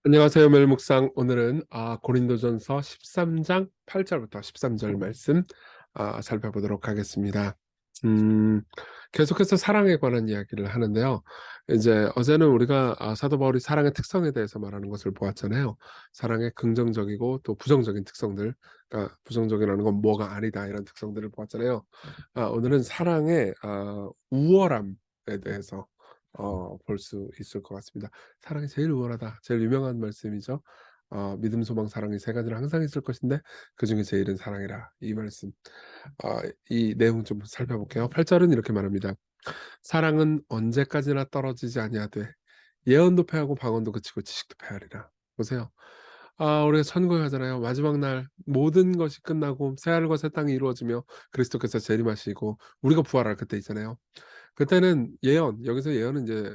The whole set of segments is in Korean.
안녕하세요, 멜묵상. 오늘은 고린도전서 13장 8절부터 13절 말씀 살펴보도록 하겠습니다. 음, 계속해서 사랑에 관한 이야기를 하는데요. 이제 어제는 우리가 사도 바울이 사랑의 특성에 대해서 말하는 것을 보았잖아요. 사랑의 긍정적이고 또 부정적인 특성들, 그러니까 부정적이라는 건 뭐가 아니다 이런 특성들을 보았잖아요. 오늘은 사랑의 우월함에 대해서 볼 수 있을 것 같습니다. 사랑이 제일 우월하다. 제일 유명한 말씀이죠. 믿음, 소망, 사랑이 세 가지는 항상 있을 것인데 그 중에 제일은 사랑이라. 이 말씀. 이 내용 좀 살펴볼게요. 8절은 이렇게 말합니다. 사랑은 언제까지나 떨어지지 아니하되 예언도 패하고 방언도 그치고 지식도 패하리라. 보세요. 우리가 천국에 가잖아요. 마지막 날 모든 것이 끝나고 새하늘과 새 땅이 이루어지며 그리스도께서 재림하시고 우리가 부활할 그때 있잖아요. 그때는 예언, 여기서 예언은 이제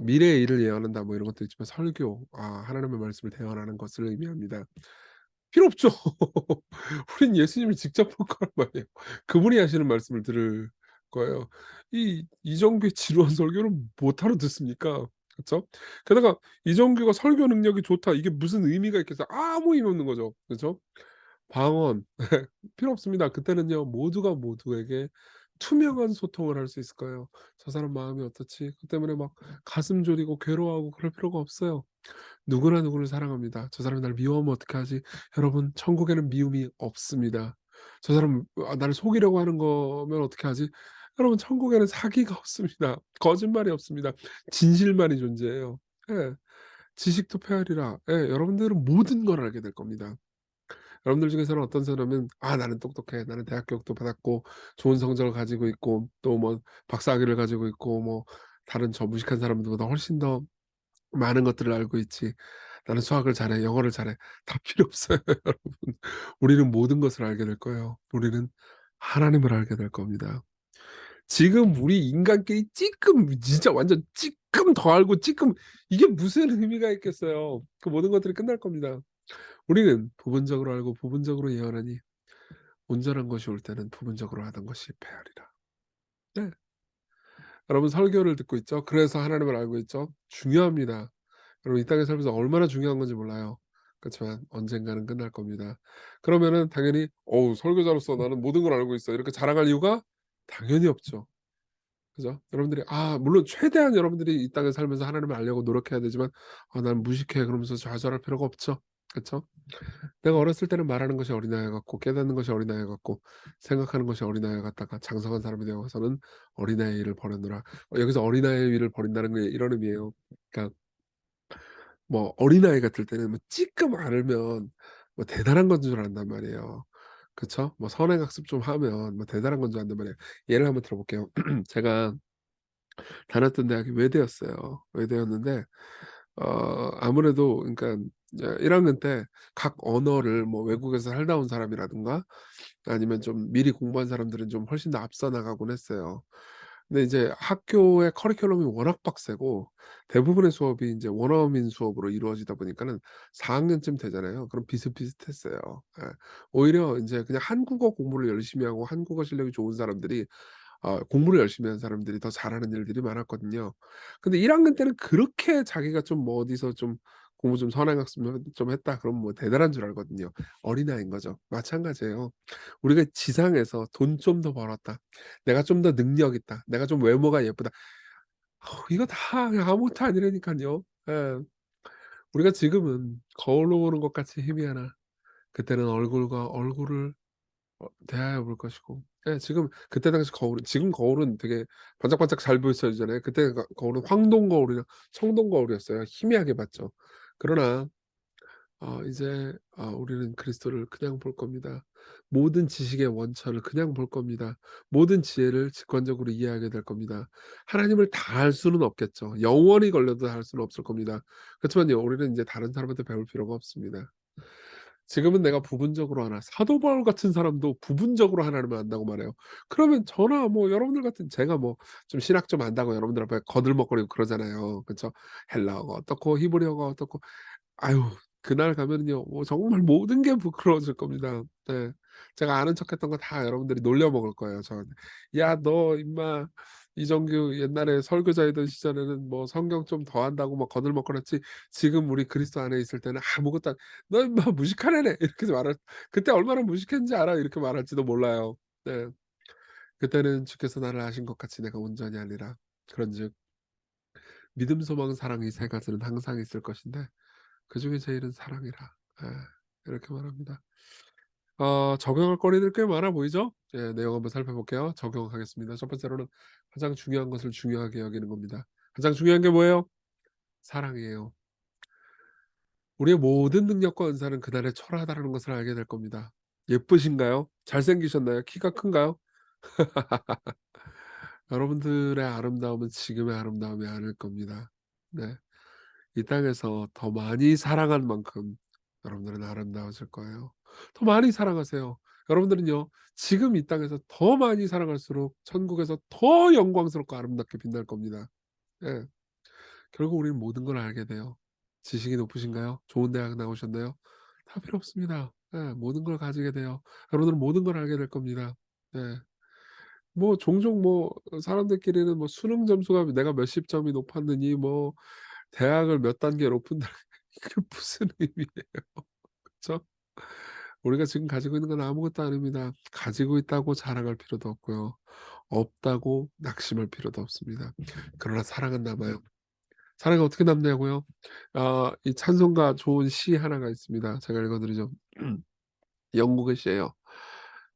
미래의 일을 예언한다 뭐 이런 것도 있지만 설교, 하나님의 말씀을 대언하는 것을 의미합니다. 필요 없죠. 우린 예수님을 직접 볼 거란 말이에요. 그분이 하시는 말씀을 들을 거예요. 이정규의 지루한 설교를 못 알아듣습니까? 그쵸? 게다가 이정규가 설교 능력이 좋다. 이게 무슨 의미가 있겠어? 아무 의미 없는 거죠. 그죠? 방언 필요 없습니다. 그때는요 모두가 모두에게 투명한 소통을 할 수 있을 거예요. '저 사람 마음이 어떻지?' 그 때문에 막 가슴 저리고 괴로워하고 그럴 필요가 없어요. 누구나 누구를 사랑합니다. '저 사람이 나를 미워하면 어떡하지?' 여러분 천국에는 미움이 없습니다. '저 사람 나를 속이려고 하는 거면 어떻게 하지?' 여러분 천국에는 사기가 없습니다. 거짓말이 없습니다. 진실만이 존재해요. 예. 지식도 페아리라. 예. 여러분들은 모든 걸 알게 될 겁니다. 여러분들 중에서는 어떤 사람은 나는 똑똑해. 나는 대학 교육도 받았고 좋은 성적을 가지고 있고 또 뭐 박사학위를 가지고 있고 뭐 다른 저 무식한 사람들보다 훨씬 더 많은 것들을 알고 있지. 나는 수학을 잘해. 영어를 잘해. 다 필요 없어요, 여러분. 우리는 모든 것을 알게 될 거예요. 우리는 하나님을 알게 될 겁니다. 지금 우리 인간끼리 찌끔 진짜 완전 찌끔 더 알고 찌끔 이게 무슨 의미가 있겠어요. 그 모든 것들이 끝날 겁니다. 우리는 부분적으로 알고 부분적으로 예언하니 온전한 것이 올 때는 부분적으로 하던 것이 패하리라. 네. 여러분 설교를 듣고 있죠? 그래서 하나님을 알고 있죠? 중요합니다. 여러분 이 땅에 살면서 얼마나 중요한 건지 몰라요. 그렇지만 언젠가는 끝날 겁니다. 그러면은 당연히 "어우 설교자로서 나는 모든 걸 알고 있어." 이렇게 자랑할 이유가 당연히 없죠. 그죠? 여러분들이 물론 최대한 여러분들이 이 땅에 살면서 하나님을 알려고 노력해야 되지만 난 무식해." 그러면서 좌절할 필요가 없죠. 그쵸? 내가 어렸을 때는 말하는 것이 어린아이 같고 깨닫는 것이 어린아이 같고 생각하는 것이 어린아이 같다가 장성한 사람이 되어서는 어린아이의 일을 버렸노라. 여기서 어린아이의 일을 버린다는 게 이런 의미예요. 그러니까 뭐 어린아이 같을 때는 뭐 찌끔 알면 뭐 대단한 건 줄 안단 말이에요. 그쵸? 뭐 선행학습 좀 하면 뭐 대단한 건 줄 안단 말이에요. 예를 한번 들어 볼게요. 제가 다녔던 대학이 외대였어요. 외대였는데 아무래도 그러니까 이제 1 학년 때 각 언어를 뭐 외국에서 살다 온 사람이라든가 아니면 좀 미리 공부한 사람들은 좀 훨씬 더 앞서 나가곤 했어요. 근데 이제 학교의 커리큘럼이 워낙 빡세고 대부분의 수업이 인제 원어민 수업으로 이루어지다 보니까는 4 학년쯤 되잖아요. 그럼 비슷비슷했어요. 예. 오히려 인제 그냥 한국어 공부를 열심히 하고 한국어 실력이 좋은 사람들이 공부를 열심히 한 사람들이 더 잘하는 일들이 많았거든요. 근데 1 학년 때는 그렇게 자기가 좀 뭐 어디서 좀 공부 좀 선행학습 좀 했다 그러면 뭐 대단한 줄 알거든요. 어린아이인 거죠. 마찬가지예요. 우리가 지상에서 '돈 좀 더 벌었다. 내가 좀 더 능력 있다. 내가 좀 외모가 예쁘다.' 이거 다 그냥 아무것도 아니라니깐요. 예. 우리가 지금은 거울로 보는 것 같이 희미하나 그때는 얼굴과 얼굴을 대하여 볼 것이고 예 지금 그때 당시 거울은 지금 거울은 되게 반짝반짝 잘 비춰지잖아요. 그때 거울은 황동 거울이나 청동 거울이었어요. 희미하게 봤죠. 그러나 이제 우리는 그리스도를 그냥 볼 겁니다. 모든 지식의 원천을 그냥 볼 겁니다. 모든 지혜를 직관적으로 이해하게 될 겁니다. 하나님을 다 알 수는 없겠죠. 영원히 걸려도 다 알 수는 없을 겁니다. 그렇지만요 우리는 인제 다른 사람한테 배울 필요가 없습니다. 지금은 내가 부분적으로 하나 사도 바울 같은 사람도 부분적으로 하나님을 안다고 말해요. 그러면 저나 뭐 여러분들 같은 제가 뭐 좀 신학 좀 안다고 여러분들 앞에 거들먹거리고 그러잖아요. 그쵸? 헬라어가 어떻고 히브리어가 어떻고 아유 그날 가면은요 뭐 정말 모든 게 부끄러워질 겁니다. 네. 제가 아는 척했던 거 다 여러분들이 놀려 먹을 거예요 저한테. "야 너 임마" 이정규 옛날에 설교자이던 시절에는 뭐 성경 좀 더 한다고 막 거들먹거렸지, 지금 우리 그리스도 안에 있을 때는 아무것도 안 "너 임마 무식한 애네." 이렇게 말할, 그때 얼마나 무식했는지 알아? 이렇게 말할지도 몰라요. 네. 그때는 주께서 나를 아신 것 같이 내가 온전히 아니라. 그런즉 믿음, 소망, 사랑 이 세 가지는 항상 있을 것인데 그중에 제일은 사랑이라. 예. 이렇게 말합니다. 적용할 거리들 꽤 많아 보이죠? 예, 내용 한번 살펴볼게요. 적용하겠습니다. 첫 번째로는 가장 중요한 것을 중요하게 여기는 겁니다. 가장 중요한 게 뭐예요? 사랑이에요. 우리의 모든 능력과 은사는 그날에 초라하다는 것을 알게 될 겁니다. 예쁘신가요? 잘생기셨나요? 키가 큰가요? 여러분들의 아름다움은 지금의 아름다움이 아닐 겁니다. 네. 이 땅에서 더 많이 사랑한 만큼 여러분들은 아름다워질 거예요. 더 많이 사랑하세요. 여러분들은요, 지금 이 땅에서 더 많이 사랑할수록 천국에서 더 영광스럽고 아름답게 빛날 겁니다. 예. 결국 우리는 모든 걸 알게 돼요. 지식이 높으신가요? 좋은 대학 나오셨나요? 다 필요 없습니다. 예. 모든 걸 가지게 돼요. 여러분들은 모든 걸 알게 될 겁니다. 예. 뭐 종종 뭐 사람들끼리는 뭐 수능 점수가 내가 몇십 점이 높았느니, 뭐 대학을 몇 단계 높은다, 이게 무슨 의미예요. 그쵸? 우리가 지금 가지고 있는 건 아무것도 아닙니다. 가지고 있다고 자랑할 필요도 없고요. 없다고 낙심할 필요도 없습니다. 그러나 사랑은 남아요. 사랑이 어떻게 남냐고요? 이 찬송가 좋은 시 하나가 있습니다. 제가 읽어 드리죠. 영국의 시예요.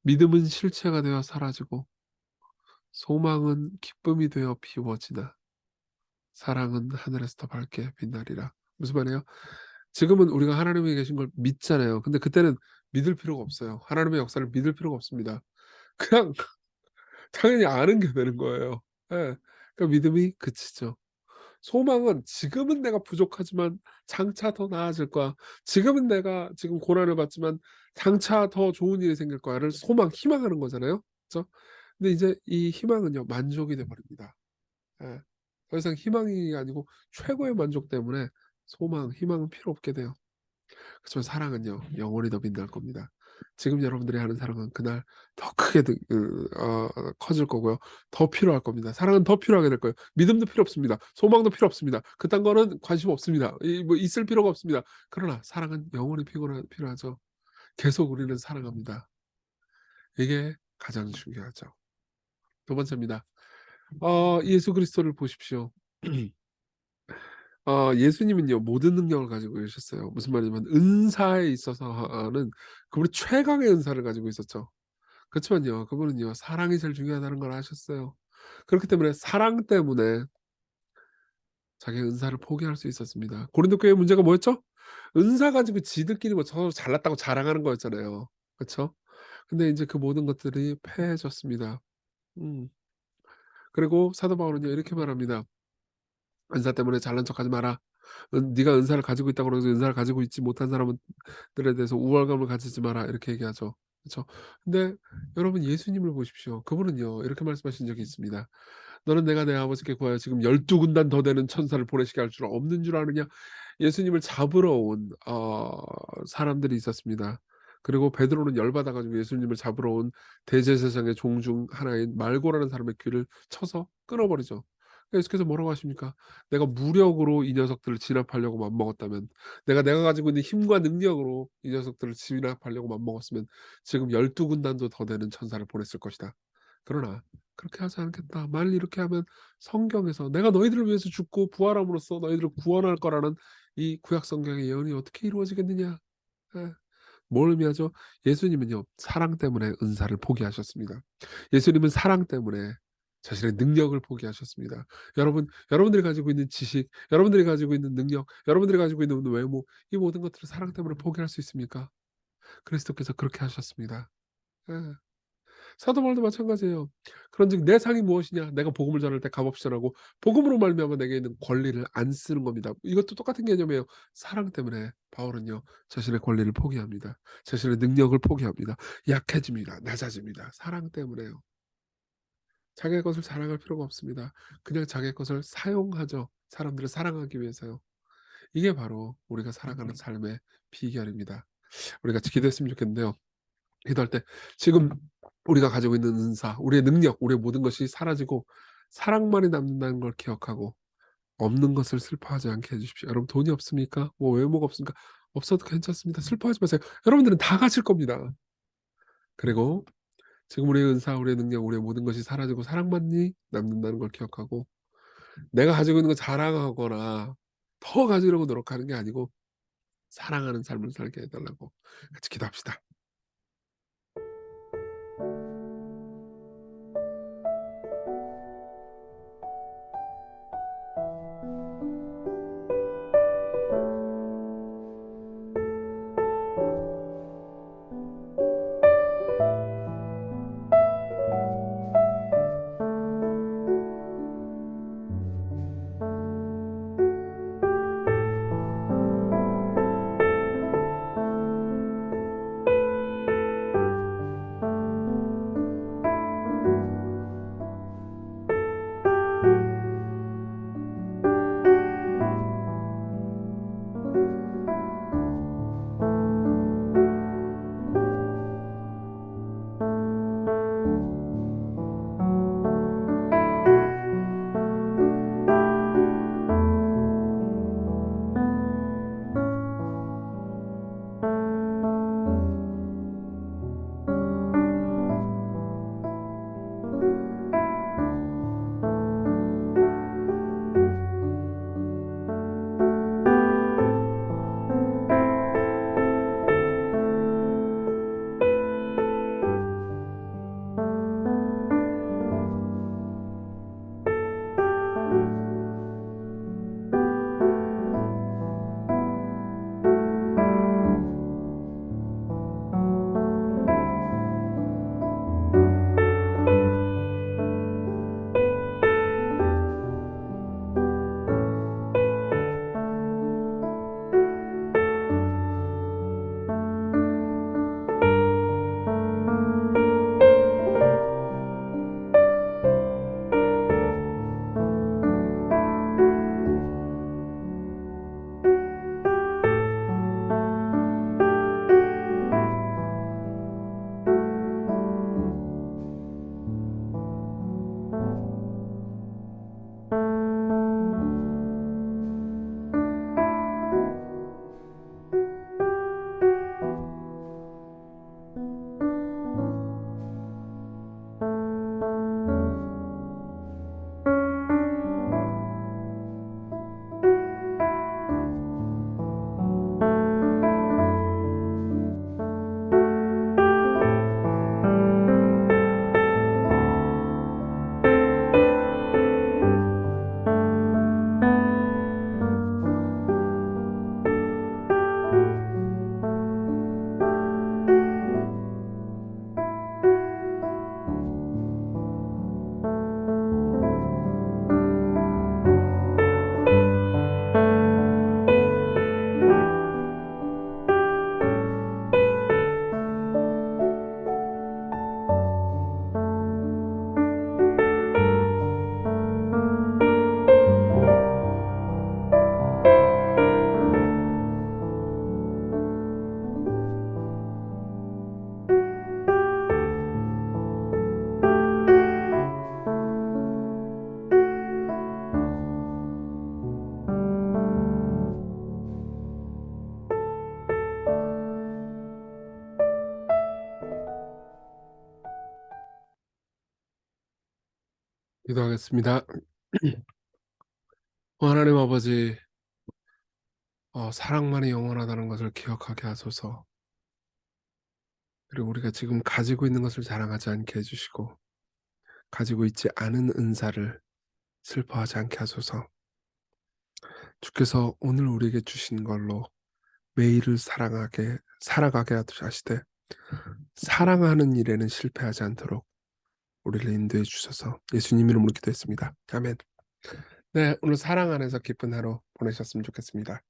"믿음은 실체가 되어 사라지고 소망은 기쁨이 되어 비워지나 사랑은 하늘에서 더 밝게 빛나리라." 무슨 말이에요? 지금은 우리가 하나님이 계신 걸 믿잖아요. 근데 그때는 믿을 필요가 없어요. 하나님의 역사를 믿을 필요가 없습니다. 그냥 당연히 아는 게 되는 거예요. 예. 그러니까 믿음이 그치죠. 소망은 지금은 내가 부족하지만 장차 더 나아질 거야. 지금은 내가 지금 고난을 받지만 장차 더 좋은 일이 생길 거야를 소망, 희망하는 거잖아요. 그죠? 근데 이제 이 희망은요, 만족이 돼 버립니다. 예. 더 이상 희망이 아니고 최고의 만족 때문에 소망, 희망은 필요 없게 돼요. 그치만 사랑은요, 영원히 더 빛날 겁니다. 지금 여러분들이 하는 사랑은 그날 더 크게 커질 거고요. 더 필요할 겁니다. 사랑은 더 필요하게 될 거예요. 믿음도 필요 없습니다. 소망도 필요 없습니다. 그딴 거는 관심 없습니다. 뭐 있을 필요가 없습니다. 그러나 사랑은 영원히 필요하죠. 계속 우리는 사랑합니다. 이게 가장 중요하죠. 두 번째입니다. 예수 그리스도를 보십시오. 예수님은요, 모든 능력을 가지고 계셨어요. 무슨 말이냐면 은사에 있어서는 그분이 최강의 은사를 가지고 있었죠. 그렇지만요, 그분은요, 사랑이 제일 중요하다는 걸 아셨어요. 그렇기 때문에 사랑 때문에 자기의 은사를 포기할 수 있었습니다. 고린도 교회의 문제가 뭐였죠? 은사 가지고 지들끼리 뭐 서로 잘났다고 자랑하는 거였잖아요. 그쵸? 근데 인제 그 모든 것들이 패해졌습니다. 음. 그리고 사도 바울은요, 이렇게 말합니다. "은사 때문에 잘난 척하지 마라. 네가 은사를 가지고 있다고 그래서 은사를 가지고 있지 못한 사람은 들에 대해서 우월감을 가지지 마라." 이렇게 얘기하죠. 그쵸? 근데 여러분, 예수님을 보십시오. 그분은요, 이렇게 말씀하신 적이 있습니다. "너는 내가 내 아버지께 구하여 지금 12 군단 더 되는 천사를 보내시게 할 줄 없는 줄 아느냐." 예수님을 잡으러 온 사람들이 있었습니다. 그리고 베드로는 열받아 가지고 예수님을 잡으러 온 대제사장의 종 중 하나인 말고라는 사람의 귀를 쳐서 끊어 버리죠. 예수께서 뭐라고 하십니까? "내가 무력으로 이 녀석들을 진압하려고 맘먹었다면, 내가 가지고 있는 힘과 능력으로 이 녀석들을 진압하려고 맘먹었으면 지금 12 군단도 더 되는 천사를 보냈을 것이다. 그러나 그렇게 하지 않겠다." 만일 이렇게 하면 성경에서 "내가 너희들을 위해서 죽고 부활함으로써 너희들을 구원할 거라는" 이 구약 성경의 예언이 어떻게 이루어지겠느냐. 예. 뭘 의미하죠? 예수님은요, 사랑 때문에 은사를 포기하셨습니다. 예수님은 사랑 때문에 자신의 능력을 포기하셨습니다. 여러분들이 가지고 있는 지식, 여러분들이 가지고 있는 능력, 여러분들이 가지고 있는 외모, 이 모든 것들을 사랑 때문에 포기할 수 있습니까? 그리스도께서 그렇게 하셨습니다. 예. 사도 바울도 마찬가지예요. 그런즉 내 상이 무엇이냐? 내가 복음을 전할 때 값없이 전하고 복음으로 말미암아 내게 있는 권리를 안 쓰는 겁니다. 이것도 똑같은 개념이에요. 사랑 때문에 바울은요, 자신의 권리를 포기합니다. 자신의 능력을 포기합니다. 약해집니다. 낮아집니다. 사랑 때문에요. 자기의 것을 자랑할 필요가 없습니다. 그냥 자기의 것을 사용하죠. 사람들을 사랑하기 위해서요. 이게 바로 우리가 살아가는 삶의 비결입니다. 우리 같이 기도했으면 좋겠는데요. 기도할 때 지금 우리가 가지고 있는 은사, 우리의 능력, 우리의 모든 것이 사라지고 사랑만이 남는다는 걸 기억하고 없는 것을 슬퍼하지 않게 해주십시오. 여러분 돈이 없습니까? 뭐 외모가 없습니까? 없어도 괜찮습니다. 슬퍼하지 마세요. 여러분들은 다 가질 겁니다. 그리고 지금 우리의 은사, 우리의 능력, 우리의 모든 것이 사라지고 사랑만이 남는다는 걸 기억하고 내가 가지고 있는 거 자랑하거나 더 가지려고 노력하는 게 아니고 사랑하는 삶을 살게 해달라고 같이 기도합시다. 기도하겠습니다. 하나님 아버지, 사랑만이 영원하다는 것을 기억하게 하소서. 그리고 우리가 지금 가지고 있는 것을 자랑하지 않게 해주시고 가지고 있지 않은 은사를 슬퍼하지 않게 하소서. 주께서 오늘 우리에게 주신 걸로 매일을 살아가게 하시되 사랑하는 일에는 실패하지 않도록 우리를 인도해 주셔서 예수님 이름으로 기도했습니다. 아멘. 네, 오늘 사랑 안에서 기쁜 하루 보내셨으면 좋겠습니다.